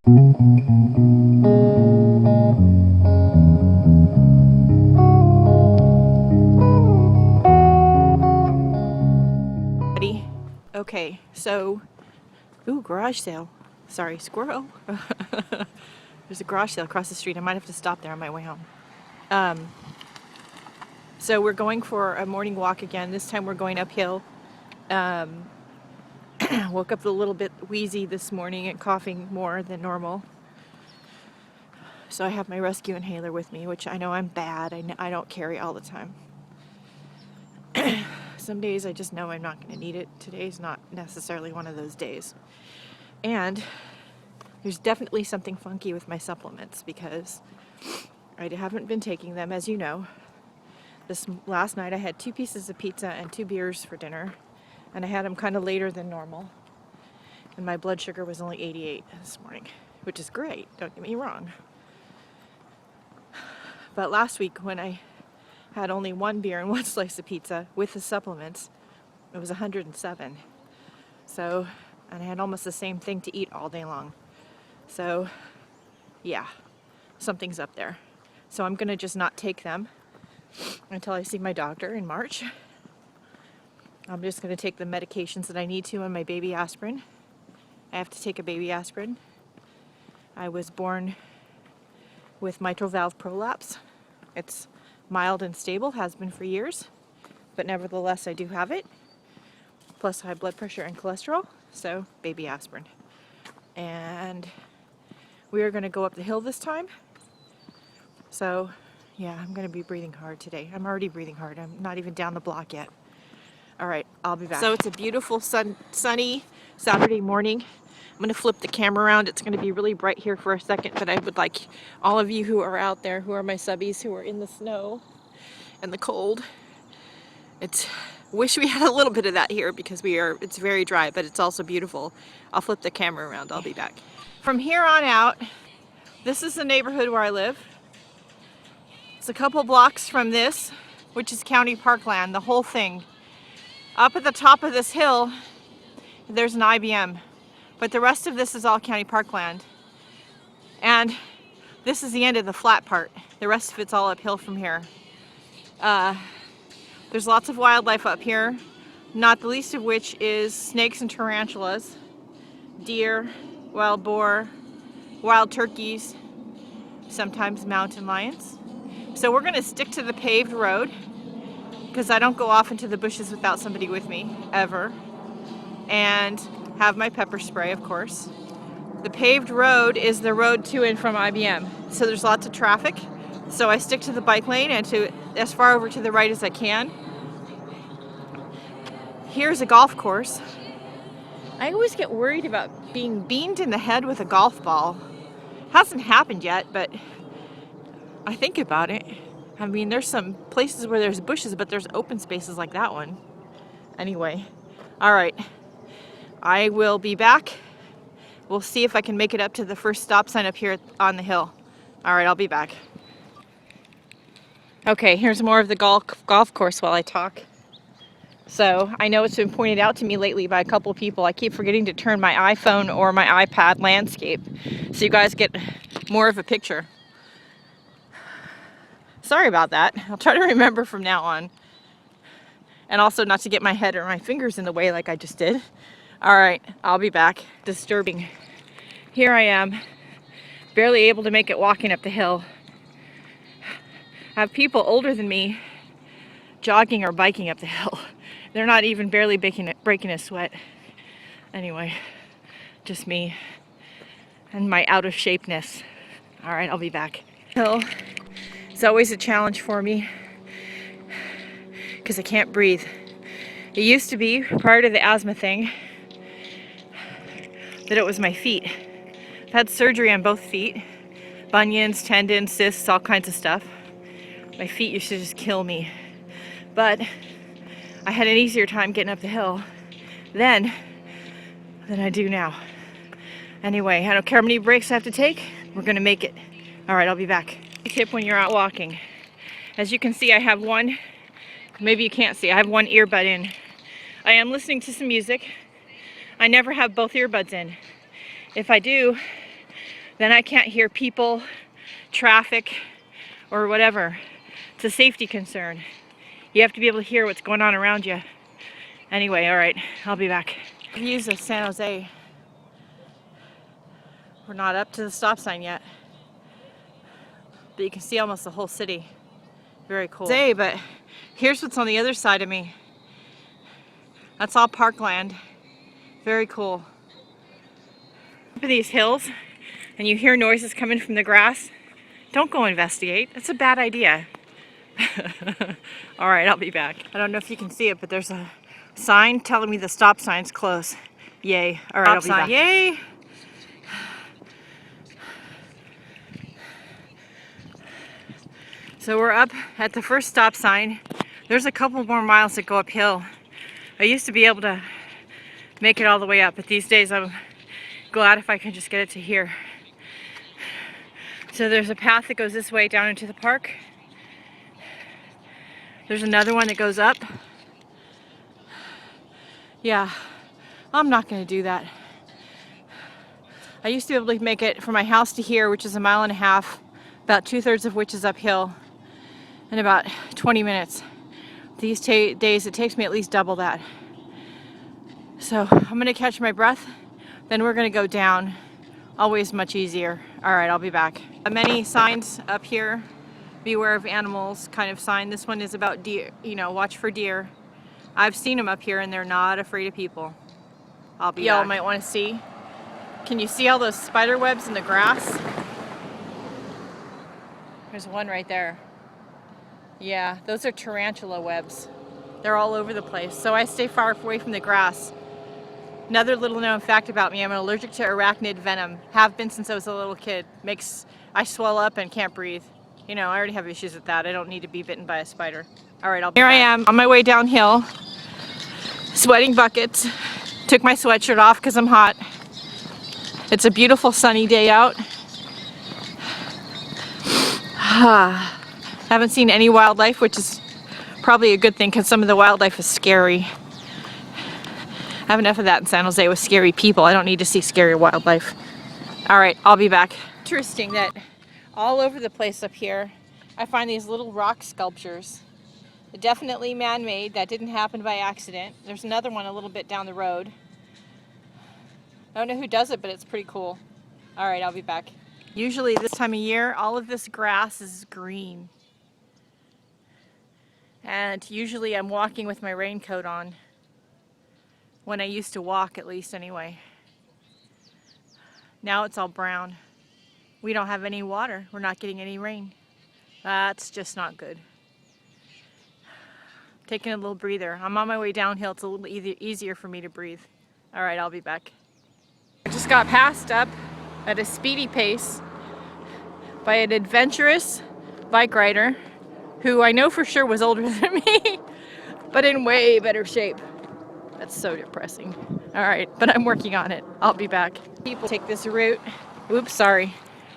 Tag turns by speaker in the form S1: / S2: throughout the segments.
S1: Okay, so, ooh, garage sale. Sorry, squirrel. There's a garage sale across the street. I might have to stop there on my way home. So we're going for a morning walk again. This time we're going uphill. Woke up a little bit wheezy this morning and coughing more than normal. So I have my rescue inhaler with me, which I know I'm bad. I don't carry all the time. Some days I just know I'm not going to need it. Today's not necessarily one of those days. And there's definitely something funky with my supplements because I haven't been taking them, as you know. This last night I had 2 pieces of pizza and 2 beers for dinner, and I had them kind of later than normal. And my blood sugar was only 88 this morning, which is great, don't get me wrong. But last week when I had only 1 beer and 1 slice of pizza with the supplements, it was 107. So, and I had almost the same thing to eat all day long. So, yeah, something's up there. So I'm gonna just not take them until I see my doctor in March. I'm just gonna take the medications that I need to and my baby aspirin. I have to take a baby aspirin. I was born with mitral valve prolapse. It's mild and stable, has been for years, but nevertheless I do have it, plus high blood pressure and cholesterol, so baby aspirin. And we are going to go up the hill this time, so yeah, I'm going to be breathing hard today. I'm already breathing hard. I'm not even down the block yet. All right, I'll be back. So it's a beautiful sunny Saturday morning. I'm going to flip the camera around. It's going to be really bright here for a second, but I would like all of you who are out there, who are my subbies, who are in the snow and the cold. Wish we had a little bit of that here because it's very dry, but it's also beautiful. I'll flip the camera around. I'll be back. From here on out, this is the neighborhood where I live. It's a couple blocks from this, which is county parkland, the whole thing. Up at the top of this hill, there's an IBM. But the rest of this is all county parkland. And this is the end of the flat part. The rest of it's all uphill from here. There's lots of wildlife up here, not the least of which is snakes and tarantulas, deer, wild boar, wild turkeys, sometimes mountain lions. So we're gonna stick to the paved road because I don't go off into the bushes without somebody with me, ever. And have my pepper spray, of course. The paved road is the road to and from IBM. So there's lots of traffic. So I stick to the bike lane and to as far over to the right as I can. Here's a golf course. I always get worried about being beamed in the head with a golf ball. Hasn't happened yet, but I think about it. I mean, there's some places where there's bushes, but there's open spaces like that one. Anyway, all right. I will be back. We'll see if I can make it up to the first stop sign up here on the hill. All right, I'll be back. Okay, here's more of the golf course while I talk. So I know it's been pointed out to me lately by a couple of people. I keep forgetting to turn my iPhone or my iPad landscape so you guys get more of a picture. Sorry about that. I'll try to remember from now on. And also not to get my head or my fingers in the way like I just did. All right, I'll be back. Disturbing. Here I am, barely able to make it walking up the hill. I have people older than me jogging or biking up the hill. They're not even barely breaking a sweat. Anyway, just me and my out of shapeness. All right, I'll be back. Hill is always a challenge for me because I can't breathe. It used to be, prior to the asthma thing, that it was my feet. I've had surgery on both feet. Bunions, tendons, cysts, all kinds of stuff. My feet used to just kill me. But I had an easier time getting up the hill then than I do now. Anyway, I don't care how many breaks I have to take, we're gonna make it. All right, I'll be back. Tip when you're out walking. As you can see, I have one, maybe you can't see, I have one earbud in. I am listening to some music. I never have both earbuds in. If I do, then I can't hear people, traffic, or whatever. It's a safety concern. You have to be able to hear what's going on around you. Anyway, all right, I'll be back. Views of San Jose. We're not up to the stop sign yet, but you can see almost the whole city. Very cool. But here's what's on the other side of me. That's all parkland. Very cool. Up in these hills, and you hear noises coming from the grass, don't go investigate. It's a bad idea. All right, I'll be back. I don't know if you can see it, but there's a sign telling me the stop sign's close. Yay. All right, I'll be back. Yay. So we're up at the first stop sign. There's a couple more miles that go uphill. I used to be able to make it all the way up, but these days I'm glad if I can just get it to here. So there's a path that goes this way down into the park. There's another one that goes up. Yeah, I'm not gonna do that. I used to be able to make it from my house to here, which is a mile and a half, about 2/3 of which is uphill, in about 20 minutes. These days it takes me at least double that. So I'm gonna catch my breath, then we're gonna go down. Always much easier. All right, I'll be back. Many signs up here. Beware of animals kind of sign. This one is about deer, watch for deer. I've seen them up here and they're not afraid of people. I'll be back. Y'all might want to see. Can you see all those spider webs in the grass? There's one right there. Yeah, those are tarantula webs. They're all over the place, so I stay far away from the grass. Another little known fact about me, I'm allergic to arachnid venom. Have been since I was a little kid. I swell up and can't breathe. I already have issues with that. I don't need to be bitten by a spider. All right, Here I am on my way downhill, sweating buckets. Took my sweatshirt off because I'm hot. It's a beautiful sunny day out. Haven't seen any wildlife, which is probably a good thing because some of the wildlife is scary. I have enough of that in San Jose with scary people. I don't need to see scary wildlife. All right, I'll be back. Interesting that all over the place up here, I find these little rock sculptures. Definitely man-made. That didn't happen by accident. There's another one a little bit down the road. I don't know who does it, but it's pretty cool. All right, I'll be back. Usually this time of year, all of this grass is green. And usually I'm walking with my raincoat on. When I used to walk, at least anyway. Now it's all brown. We don't have any water. We're not getting any rain. That's just not good. Taking a little breather. I'm on my way downhill. It's a little easier for me to breathe. All right, I'll be back. I just got passed up at a speedy pace by an adventurous bike rider who I know for sure was older than me, but in way better shape. That's so depressing. All right, but I'm working on it. I'll be back. People take this route. Oops, sorry.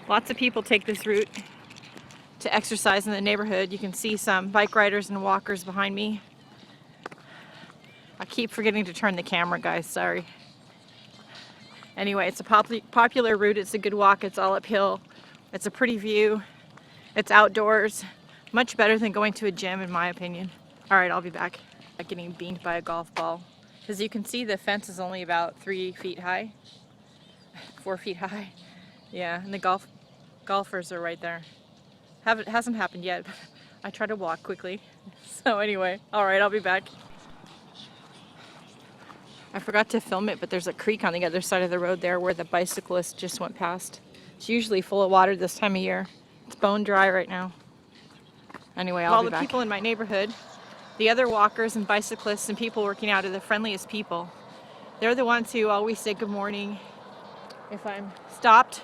S1: Lots of people take this route to exercise in the neighborhood. You can see some bike riders and walkers behind me. I keep forgetting to turn the camera, guys, sorry. Anyway, it's a popular route. It's a good walk. It's all uphill. It's a pretty view. It's outdoors. Much better than going to a gym, in my opinion. All right, I'll be back. Getting beamed by a golf ball. As you can see, the fence is only about 3 feet high. 4 feet high. Yeah, and the golfers are right there. It hasn't happened yet, but I try to walk quickly. So anyway, all right, I'll be back. I forgot to film it, but there's a creek on the other side of the road there where the bicyclist just went past. It's usually full of water this time of year. It's bone dry right now. Anyway, I'll be back. All the people in my neighborhood, the other walkers and bicyclists and people working out are the friendliest people. They're the ones who always say good morning if I'm stopped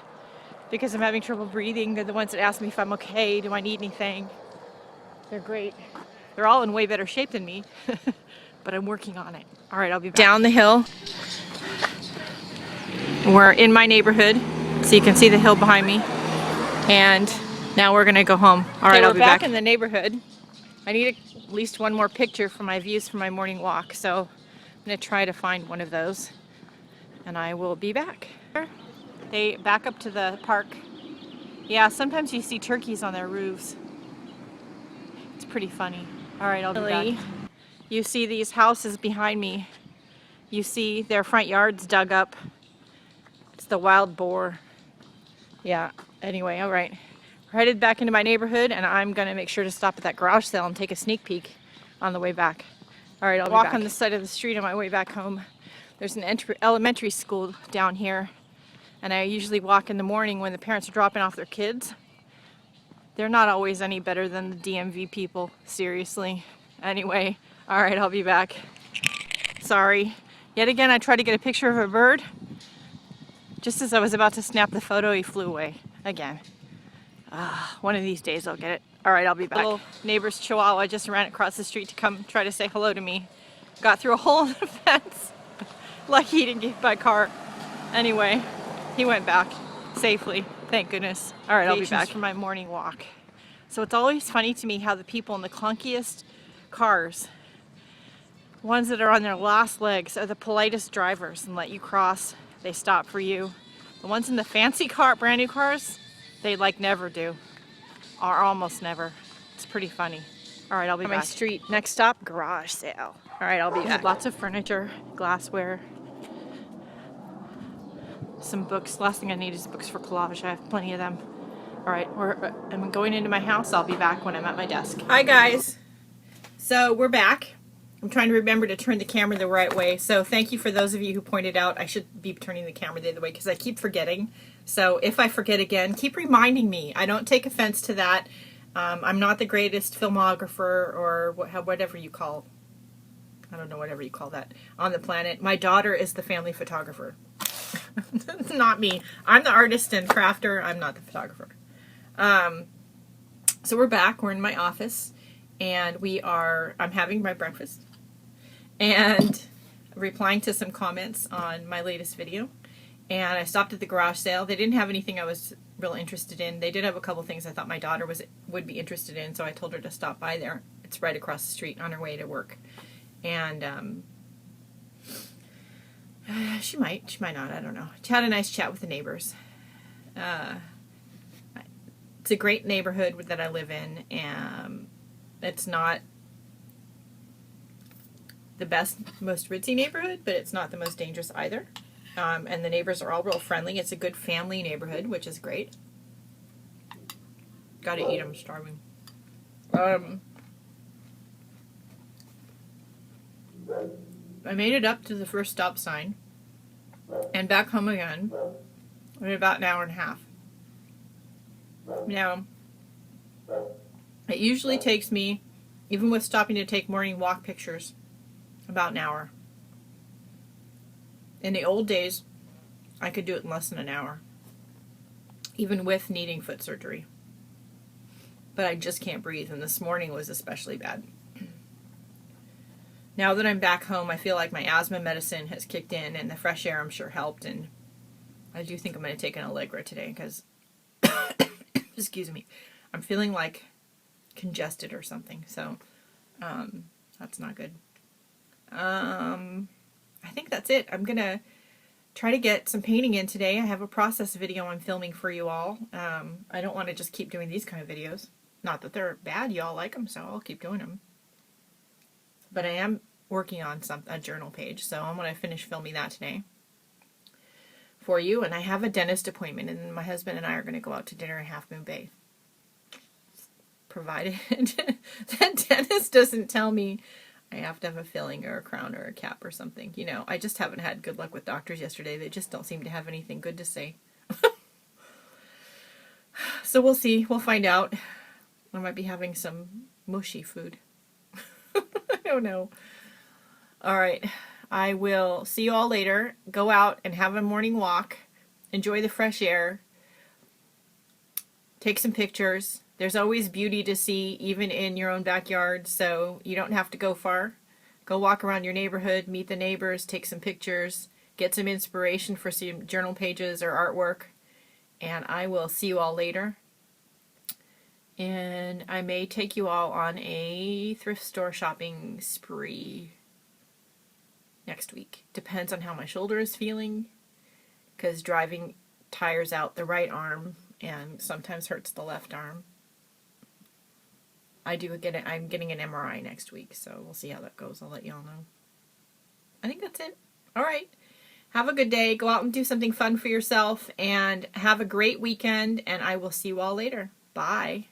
S1: because I'm having trouble breathing. They're the ones that ask me if I'm okay, do I need anything. They're great. They're all in way better shape than me, but I'm working on it. All right, I'll be back. Down the hill. We're in my neighborhood, so you can see the hill behind me. And now we're gonna go home. All right, I'll be back in the neighborhood. I need at least one more picture for my views from my morning walk, so I'm gonna try to find one of those, and I will be back. They back up to the park. Yeah, sometimes you see turkeys on their roofs. It's pretty funny. All right, I'll be back. You see these houses behind me. You see their front yards dug up. It's the wild boar. Yeah, anyway, all right. We're headed back into my neighborhood, and I'm gonna make sure to stop at that garage sale and take a sneak peek on the way back. All right, I'll walk on the side of the street on my way back home. There's an elementary school down here, and I usually walk in the morning when the parents are dropping off their kids. They're not always any better than the DMV people, seriously. Anyway, all right, I'll be back. Sorry. Yet again, I tried to get a picture of a bird. Just as I was about to snap the photo, he flew away again. One of these days I'll get it. All right, I'll be back. Little neighbor's chihuahua just ran across the street to come try to say hello to me. Got through a hole in the fence. Lucky he didn't get hit by a car. Anyway, he went back safely, thank goodness. All right, I'll be back for my morning walk. So it's always funny to me how the people in the clunkiest cars, ones that are on their last legs, are the politest drivers and let you cross. They stop for you. The ones in the fancy car, brand new cars, they like never do, or almost never. It's pretty funny. All right, I'll be back. My street. Next stop, garage sale. All right, I'll be back. Lots of furniture, glassware, some books. Last thing I need is books for collage. I have plenty of them. All right, I'm going into my house. I'll be back when I'm at my desk. Hi guys. So we're back. I'm trying to remember to turn the camera the right way. So thank you for those of you who pointed out I should be turning the camera the other way because I keep forgetting. So if I forget again, keep reminding me. I don't take offense to that. I'm not the greatest filmographer or whatever you call, I don't know, whatever you call that on the planet. My daughter is the family photographer. It's not me. I'm the artist and crafter. I'm not the photographer. So we're back. We're in my office and I'm having my breakfast and replying to some comments on my latest video. And I stopped at the garage sale. They didn't have anything I was real interested in. They did have a couple things I thought my daughter would be interested in, so I told her to stop by there. It's right across the street on her way to work. And she might not, I don't know. She had a nice chat with the neighbors. It's a great neighborhood that I live in, and it's not the best, most ritzy neighborhood, but it's not the most dangerous either. And the neighbors are all real friendly. It's a good family neighborhood, which is great. Gotta eat, I'm starving. I made it up to the first stop sign and back home again in about an hour and a half. Now, it usually takes me, even with stopping to take morning walk pictures, about an hour. In the old days, I could do it in less than an hour, even with needing foot surgery. But I just can't breathe, and this morning was especially bad. Now that I'm back home, I feel like my asthma medicine has kicked in, and the fresh air I'm sure helped, and I do think I'm going to take an Allegra today, because, excuse me, I'm feeling like congested or something, so that's not good. I think that's it. I'm going to try to get some painting in today. I have a process video I'm filming for you all. I don't want to just keep doing these kind of videos. Not that they're bad, y'all like them, so I'll keep doing them. But I am working on a journal page, so I'm going to finish filming that today for you. And I have a dentist appointment, and my husband and I are going to go out to dinner in Half Moon Bay. Provided that dentist doesn't tell me I have to have a filling or a crown or a cap or something. You know, I just haven't had good luck with doctors yesterday. They just don't seem to have anything good to say. So we'll see. We'll find out. I might be having some mushy food. I don't know. All right. I will see you all later. Go out and have a morning walk. Enjoy the fresh air. Take some pictures. There's always beauty to see, even in your own backyard, so you don't have to go far. Go walk around your neighborhood, meet the neighbors, take some pictures, get some inspiration for some journal pages or artwork, and I will see you all later. And I may take you all on a thrift store shopping spree next week. Depends on how my shoulder is feeling, because driving tires out the right arm and sometimes hurts the left arm. I'm getting an MRI next week, so we'll see how that goes. I'll let y'all know. I think that's it. All right. Have a good day. Go out and do something fun for yourself and have a great weekend, and I will see you all later. Bye.